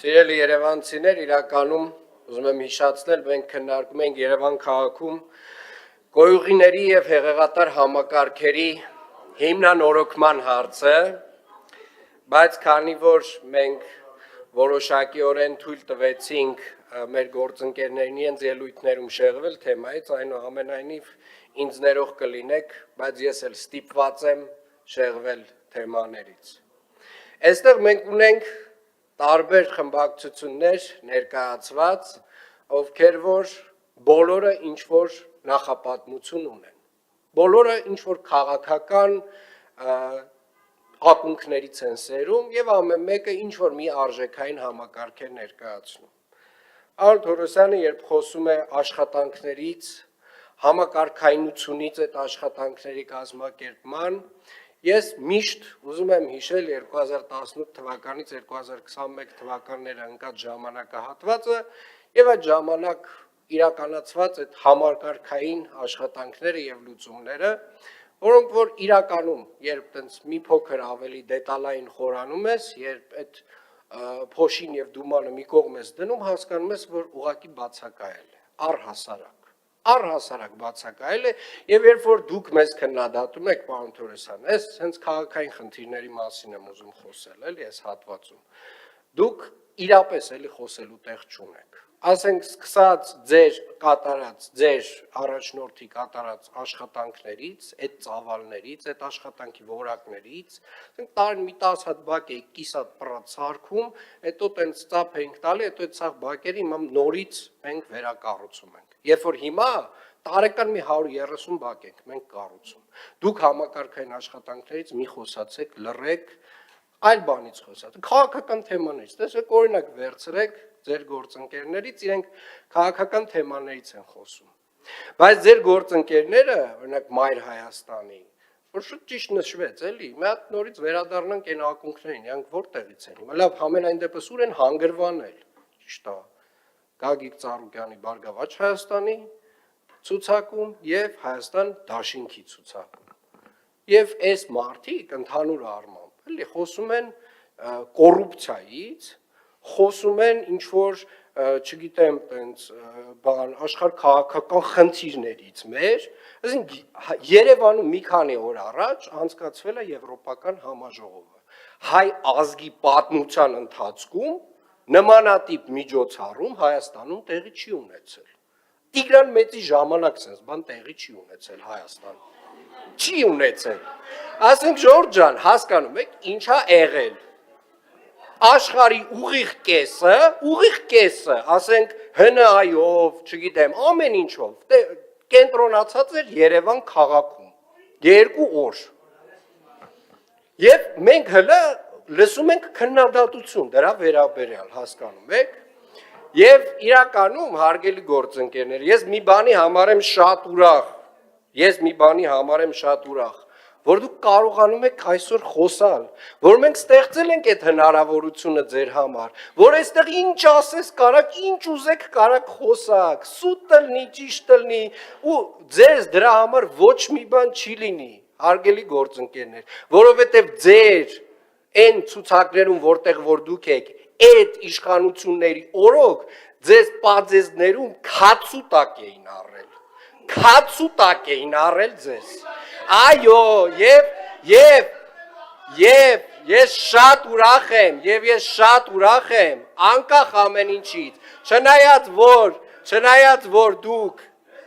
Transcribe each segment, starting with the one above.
Սիրելի երևանցիներ, իրականում ուզում եմ հիշեցնել, մենք քննարկում ենք Երևան քաղաքում գոյուղիների եւ հեղեղատար համակարգերի հիմնանորոգման հարցը, բայց քանի որ մենք որոշակիորեն թույլ տվեցինք մեր գործընկերներին իրենց ելույթներում շեղվել թեմայից, այնուամենայնիվ ինձ ներող կլինեք, բայց ես էլ ստիպված եմ շեղվել թեմաներից։ Այստեղ մենք ունենք տարբեր խմբակցություններ ներկայացված, ովքեր որ բոլորը ինչ-որ նախապատմություն ունեն, բոլորը ինչ-որ քաղաքական ակունքներից են սերում եւ ամեն մեկը ինչ-որ մի արժեքային համակարգ է ներկայացնում։ Արոն Թորոսյանը երբ խոսում է աշխատանքներից, համակարգայնությունից այդ աշխատանքների կազմակերպման, ես միշտ ուզում եմ հիշել 2018 թվականից 2021 թվականները ընկած ժամանակահատվածը եւ այդ ժամանակ իրականացված այդ համակարգային աշխատանքները եւ լուծումները, որոնք որ իրականում երբ տենց մի փոքր ավելի դետալային խորանում ես, երբ այդ փոշին եւ դումանը մի կողմ ես դնում, հասկանում ես, որ ուղղակի բացակայել է, առհասարակ բացակայել է եւ երբ որ դուք մեզ քննադատում եք, պարոն Թորոսյան, ես հենց քաղաքային խնդիրների մասին եմ ուզում խոսել, էլի այս հատվածում, դուք իրապես էլի խոսելու տեղ չունեք, ասենք սկսած ձեր առաջնորդի կատարած աշխատանքներից, այդ ծավալներից, այդ աշխատանքի որակներից, ասենք տարին մի 10 հատ բակ է կիս հատ պրած սարքում, հետո տենց ծափ ենք տալի, հետո այդ սաղ բակերի նորից մենք վերակառուցում ենք։ Երբ որ հիմա տարեկան մի 130 բակ ենք մենք կառուցում։ Դուք համակարգային աշխատանքներից մի խոսացեք, լռեք, այլ բանից խոսացեք, քաղաքական թեմաներից, տեսեք օրինակ վերցրեք ձեր գործընկերներից, իրենք քաղաքական թեմաներից են խոսում։ Բայց ձեր գործընկերները, օրինակ Մայր Հայաստանի, որ շուտ ճիշտ նշվեց, էլի, մի հատ նորից վերադառնանք այն ակունքներին, իրանք որտեղից են հիմա։ Լավ, համենայն դեպս ուր են հանգրվանել, ճիշտ է։ Գագիկ Ծառուկյանի Բարգավաճ Հայաստանի ցուցակում եւ Հայաստան Դաշինքի ցուցակում։ Եվ այս մարդիկ ընդհանուր առմամբ էլի խոսում են կոռուպցիայից, խոսում են ինչ-որ, չգիտեմ, տենց բան, աշխարհ-քաղաքական խնդիրներից մեր, այսինքն Երևանում մի քանի օր առաջ անցկացվել է եվրոպական համաժողովը։ Հայ ազգի պատմության ընթացքում նմանատիպ միջոցառում Հայաստանում տեղի չի ունեցել։ Տիգրան Մեծի ժամանակ sense բան տեղի չի ունեցել Հայաստանում։ Չի ունեցել։ Ասենք Ժորժ ջան, հասկանում եք, ինչա եղել։ Աշխարհի ուղիղ կեսը, ասենք ՀՆԱ-ով, չգիտեմ, ամեն ինչով, կենտրոնացած էր Երևան քաղաքում 2 օր։ Եվ մենք հլը լսում ենք քննադատություն դրա վերաբերյալ, հասկանում եք։ Եվ իրականում հարգելի գործընկերներ, ես մի բանի համար եմ շատ ուրախ, որ դուք կարողանում եք այսօր խոսալ, որ մենք ստեղծել ենք այդ հնարավորությունը ձեր համար, որ այստեղ ինչ ասես կարաք, ինչ ուզեք կարաք խոսակ, սուտ ըլնի, ճիշտ ըլնի, ու ձեզ դրա համար ոչ մի բան չի լինի, հարգելի գործընկերներ, որովհետև ձեր այն ցուցակներում, որտեղ որ դուք եք, այդ իշխանությունների օրոք ձեզ պաձեզներում քացուտակ էին առել ձեզ։ Այո, եւ ես շատ ուրախ եմ, անկախ ամեն ինչից,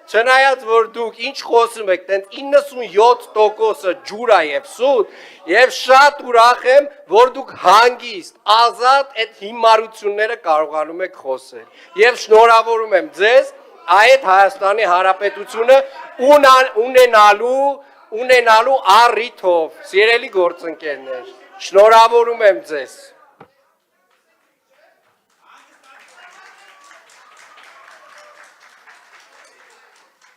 չնայած որ դուք ինչ խոսում եք, տենց 97%-ը ջուր է եւ սուտ, եւ շատ ուրախ եմ, որ դուք հանգիստ, ազատ այդ հիմարությունները կարողանում եք խոսել։ Եվ շնորհավորում եմ ձեզ այդ Հայաստանի Հանրապետությունը ունենալու առիթով, սիրելի գործընկերներ, շնորհավորում եմ ձեզ։